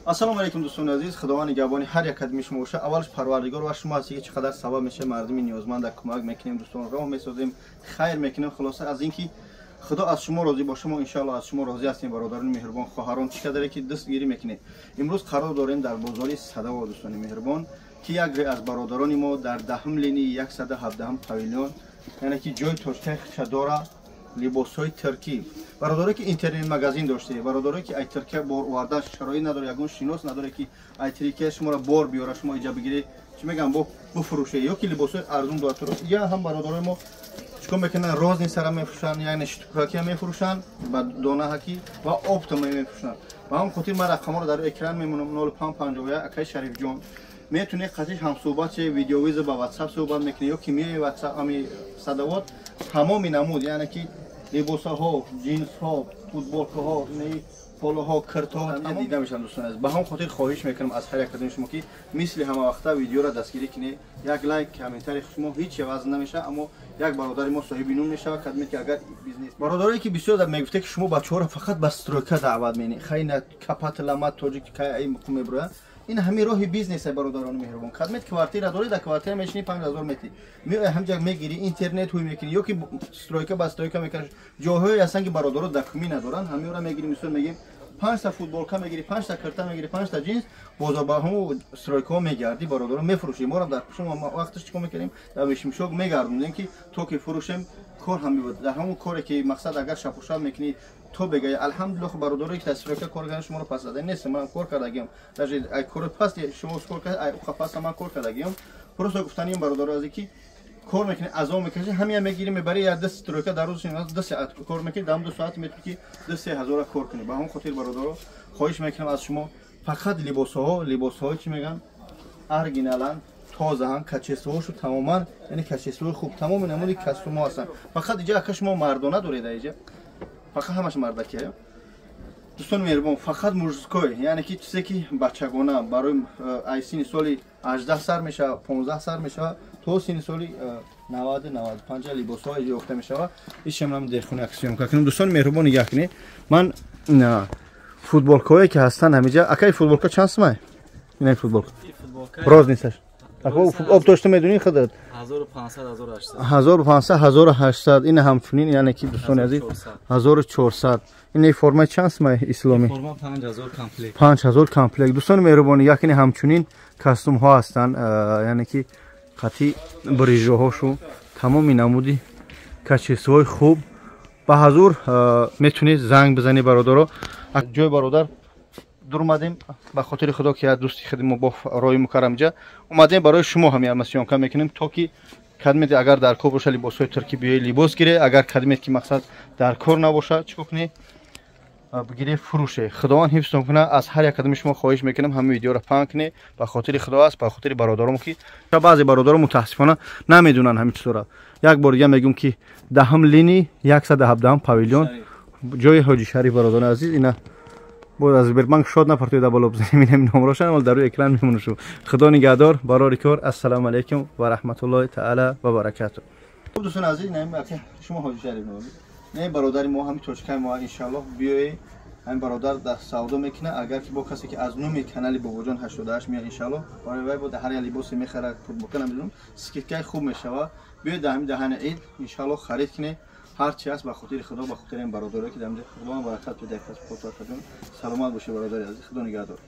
Ассалому алейкум дӯстони азиз, худованд нигоҳбони ҳар як қадами шумо бошад. Аввалш парвардигор ва шумо ҳастед ки чӣ қадар сабаб мешавед мардуми ниёзманда кӯмак мекунем, дӯстон роҳ месозем, хайр мекунем. Хулоса аз ин ки худо аз шумо розӣ боша, мо иншоалло аз шумо розӣ ҳастем. бародарони меҳрубон, хоҳарон, чӣ қадаре ки дастгирӣ мекунед. имрӯз қарор дорем дар бозори Садаво, дӯстони меҳрубон, ки яке аз бародарони мо дар 10 линии 117 павилион, яъне ки ҷои точкаи худша дора либосҳои туркӣ. бародаре ки интернет магазин доште, бародаре ки ай Туркия бор оварда шароит надоре, ягон шинос надоре ки ай Туркия шуморо бор биёра, шумо иҷа бигире, чӣ мегам бо буфурӯше, ё ки либосҳои арзун дорад. я ҳам бародарои мо чикор мекунанд, розни сара мефурӯшанд, яъне штукакия мефурӯшанд ба донаҳаки ва оптома мефурӯшанд. ба ҳамон хотир ман рақамҳоро дар экран мемонам. 0551 акаи Шарифҷон метунед қатиш ҳамсӯҳбат видеовиза ба WhatsApp суҳбат мекунед, ё ки меои WhatsApp ами садавот тамоми намуд, яъне ки либосаҳо, ҷинсҳо, футболкаҳо, полоҳо, киртоҳо дида мешаванд. дӯстон азиз, ба ҳамон хотир хоҳиш мекунам аз ҳар як қадами шумо ки мисли ҳама вақта видеоро дастгирӣ кунед. як лайк, комментари шумо ҳеҷ аваз намешавад, аммо як бародари мо соҳиби нум мешавад. кадме ки агар бизнес бародаре ки бисёр мегуфте ки шумо бачаҳоро фақат ба стройка даъват менед, хайна капат ламат тоҷик кай ай муқим меброяд. ин ҳамин роҳи бизнес е бародарони меҳрубон. кадмет квартира доред, дар квартира мешини 5000 метр меои ҳамҷа мегири интернет ҳуй мекунӣ, ё ки стройка ба стройка мекунаш. ҷойҳое ҳастанд ки бародаро документ надоранд, ҳамиёро мегири, мисол мегим 5 та футболка мегири, 5 та кирта мегири, 5 та джинс, бозор ба ҳамон стройкаҳо мегарди, бародаро мефурӯшӣ. мо ҳам дар шумо вақташ чӣ кор мекардем, дар мишмишок мегардондем ки то ки фурӯшем кор ҳам мебуд. дар ҳамон коре ки мақсад агар шапошап мекунӣ то бегая. алҳамдулиллах бародаре ки стройка кор кардن шуморо пас задан нест. ман кор кардагиам, даже ай кори пас шумо кор кард, ай пас ман кор кардагиам. просто гуфтаним бародаро азе ки кор мекунӣ, азо мекашӣ, ҳамия мегири мебари, я 10 стройка дар рӯз 2 соат кор мекунӣ, дам 2 соат метавонӣ ки 2-3000 кор кунӣ. ба ҳамон хотир бародаро хоҳиш мекунам аз шумо фақат либосҳо чӣ мегӯянд, оригиналан, тозаан, качествоҳошу тамоман, яъне качествоҳои хуб, тамоми намуди кастумҳо ҳастанд. фақат иҷа ака шумо мардона доред, иҷа фақат ҳамаш мардакия. дӯстони меҳрубон, фақат мужское, яъне ки чизе ки бачагона барои ай сини соли 18 сар мешавад, 15 сар мешавад, то сини соли 90-95 либосҳо ёфта мешавад. ишемам дерхуна аксиёнка кунем. дӯстони меҳрубон, нигоҳ кунед, ман футболкаҳое ки ҳастанд ҳамиҷа, акаи футболка чанд сумае? ин футболка роз несташ? об дошта медонӣ худат 1500-1800. ин ҳамчунин, яъне ки дӯстони азиз 1400. ин формаи чанд сумае исломӣ? Форма 5000 комплект. дӯстони меҳрубон, якини ҳамчунин кастумҳо ҳастанд, яъне ки қати брижоҳошу тамоми намуди качествоҳои хуб. ба ҳазур метавонед занг бизанед бародаро. ҷои бародар дурмадем, ба хотири худо ки дӯсти худи мо бо роҳи мукаррам ҷа омадем барои шумо ҳамин сёнка мекунем, то ки кадмет агар дар кор боша либосҳои туркӣ биёи либос гире, агар кадмет ки мақсад дар кор набоша чӣ кор кунед, бигире фурӯше. худованд ҳифзтон кунад. аз ҳар як қадами шумо хоҳиш мекунам ҳамин видеоро паҳн кунед. ба хотири худо аст, ба хотири бародаром ки баъзе бародаро мутаассифона намедонанд ҳамин чизора. як бор дига мегӯм ки 10 линии 117 павилион ҷои ҳоҷи шариф. бародарони азиз, ина бо аз Сбербанк шод напартоида боло бизанем, ин номерошан амал дар рӯи экран мемонад. худо нигаҳдор, барори кор. ассалому алейкум ва раҳматуллоҳи таъала ва баракату. дӯстони азиз, шумо ҳоҷи шариф не бародари мо ҳамин точкаи мо иншоаллоҳ биёе. ҳамин бародар дар савдо мекуна. агар ки бо касе ки аз номи канали бобоҷон 88 меяд иншоаллоҳ барои вай бо ҳар як либосе мехарад, футболка намедонам, скидкаи хуб мешавад. биёед дар ҳамин даҳани ид иншоаллоҳ харид кунед. ҳар чи ҳаст ба хотири худо, ба хотири бародарое ки дар худо баракат биде. саломат бошед бародари азиз, худо нигаҳдор.